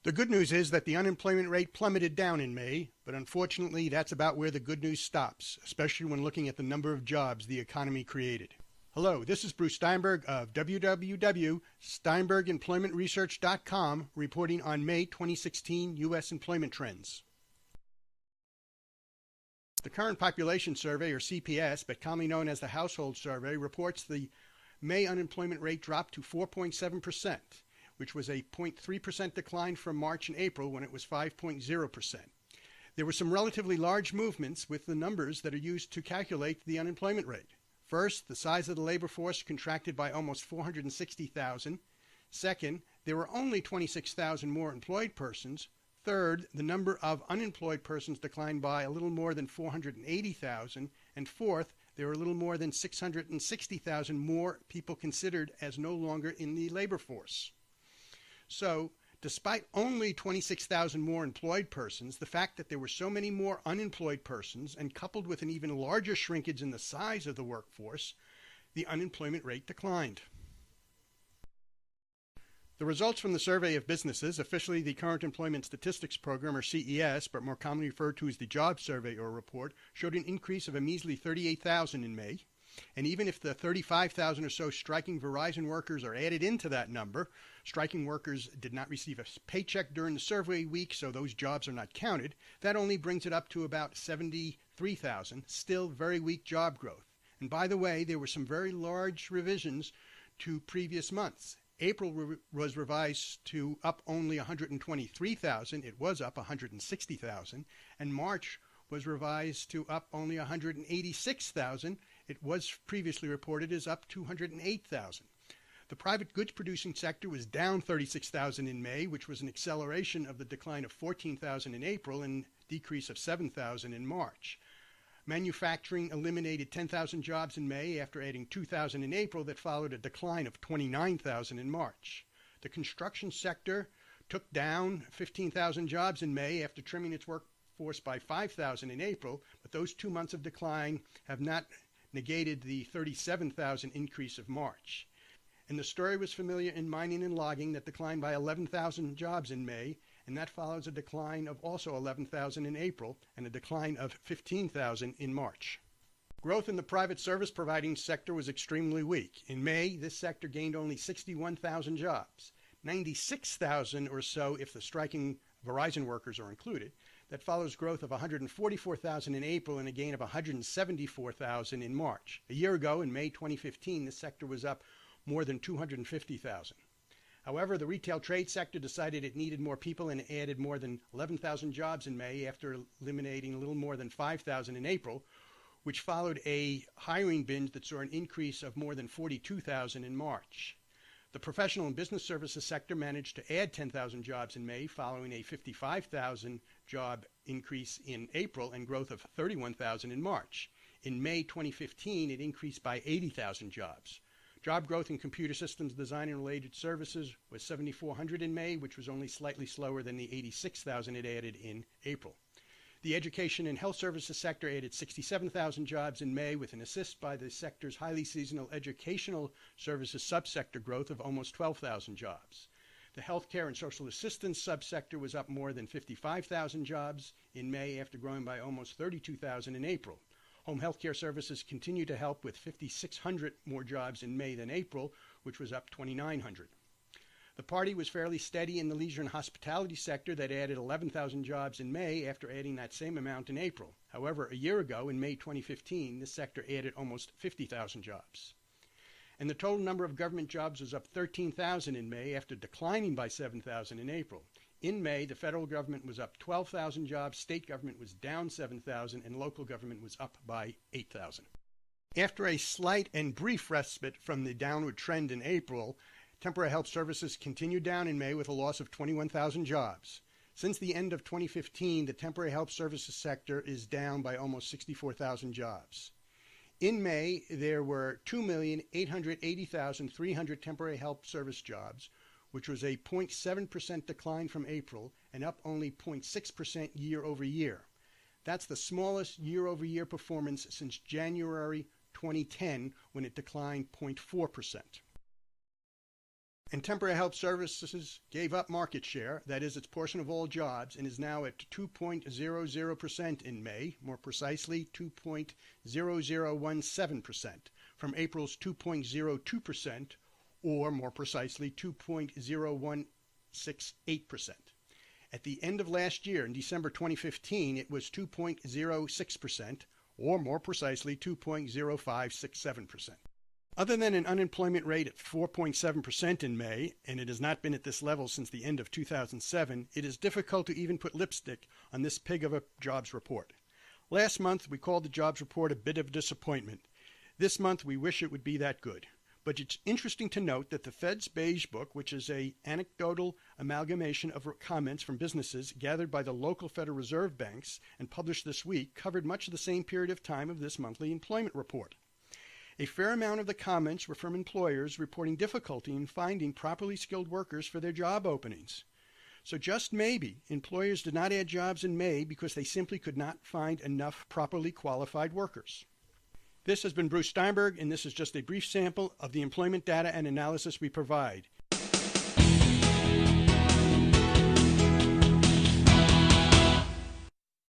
The good news is that the unemployment rate plummeted down in May, but unfortunately that's about where the good news stops, especially when looking at the number of jobs the economy created. Hello, this is Bruce Steinberg of www.steinbergemploymentresearch.com reporting on May 2016 U.S. employment trends. The Current Population Survey, or CPS, but commonly known as the Household Survey, reports the May unemployment rate dropped to 4.7%, which was a 0.3% decline from March and April when it was 5.0%. There were some relatively large movements with the numbers that are used to calculate the unemployment rate. First, the size of the labor force contracted by almost 460,000. Second, there were only 26,000 more employed persons. Third, the number of unemployed persons declined by a little more than 480,000. And fourth, there were a little more than 660,000 more people considered as no longer in the labor force. So, despite only 26,000 more employed persons, the fact that there were so many more unemployed persons, and coupled with an even larger shrinkage in the size of the workforce, the unemployment rate declined. The results from the Survey of Businesses, officially the Current Employment Statistics Program, or CES, but more commonly referred to as the Job Survey or Report, showed an increase of a measly 38,000 in May. And even if the 35,000 or so striking Verizon workers are added into that number, striking workers did not receive a paycheck during the survey week, so those jobs are not counted. That only brings it up to about 73,000, still very weak job growth. And by the way, there were some very large revisions to previous months. April was revised to up only 123,000. It was up 160,000. And March was revised to up only 186,000. It was previously reported as up 208,000. The private goods producing sector was down 36,000 in May, which was an acceleration of the decline of 14,000 in April and decrease of 7,000 in March. Manufacturing eliminated 10,000 jobs in May after adding 2,000 in April that followed a decline of 29,000 in March. The construction sector took down 15,000 jobs in May after trimming its workforce by 5,000 in April, but those 2 months of decline have not negated the 37,000 increase of March. And the story was familiar in mining and logging that declined by 11,000 jobs in May, and that follows a decline of also 11,000 in April and a decline of 15,000 in March. Growth in the private service providing sector was extremely weak. In May, this sector gained only 61,000 jobs, 96,000 or so if the striking Verizon workers are included. That follows growth of 144,000 in April and a gain of 174,000 in March. A year ago, in May 2015, this sector was up more than 250,000. However, the retail trade sector decided it needed more people and added more than 11,000 jobs in May after eliminating a little more than 5,000 in April, which followed a hiring binge that saw an increase of more than 42,000 in March. The professional and business services sector managed to add 10,000 jobs in May, following a 55,000 job increase in April and growth of 31,000 in March. In May 2015, it increased by 80,000 jobs. Job growth in computer systems design and related services was 7,400 in May, which was only slightly slower than the 86,000 it added in April. The education and health services sector added 67,000 jobs in May, with an assist by the sector's highly seasonal educational services subsector growth of almost 12,000 jobs. The healthcare and social assistance subsector was up more than 55,000 jobs in May after growing by almost 32,000 in April. Home healthcare services continue to help with 5,600 more jobs in May than April, which was up 2,900. The party was fairly steady in the leisure and hospitality sector that added 11,000 jobs in May after adding that same amount in April. However, a year ago, in May 2015, this sector added almost 50,000 jobs. And the total number of government jobs was up 13,000 in May after declining by 7,000 in April. In May, the federal government was up 12,000 jobs, state government was down 7,000, and local government was up by 8,000. After a slight and brief respite from the downward trend in April, temporary help services continued down in May with a loss of 21,000 jobs. Since the end of 2015, the temporary help services sector is down by almost 64,000 jobs. In May, there were 2,880,300 temporary help service jobs, which was a 0.7% decline from April and up only 0.6% year over year. That's the smallest year-over-year performance since January 2010, when it declined 0.4%. And temporary help services gave up market share, that is, its portion of all jobs, and is now at 2.00% in May, more precisely 2.0017%, from April's 2.02%, or more precisely 2.0168%. At the end of last year, in December 2015, it was 2.06%, or more precisely 2.0567%. Other than an unemployment rate at 4.7% in May, and it has not been at this level since the end of 2007, it is difficult to even put lipstick on this pig of a jobs report. Last month, we called the jobs report a bit of a disappointment. This month, we wish it would be that good. But it's interesting to note that the Fed's Beige Book, which is an anecdotal amalgamation of comments from businesses gathered by the local Federal Reserve banks and published this week, covered much of the same period of time of this monthly employment report. A fair amount of the comments were from employers reporting difficulty in finding properly skilled workers for their job openings. So just maybe, employers did not add jobs in May because they simply could not find enough properly qualified workers. This has been Bruce Steinberg, and this is just a brief sample of the employment data and analysis we provide.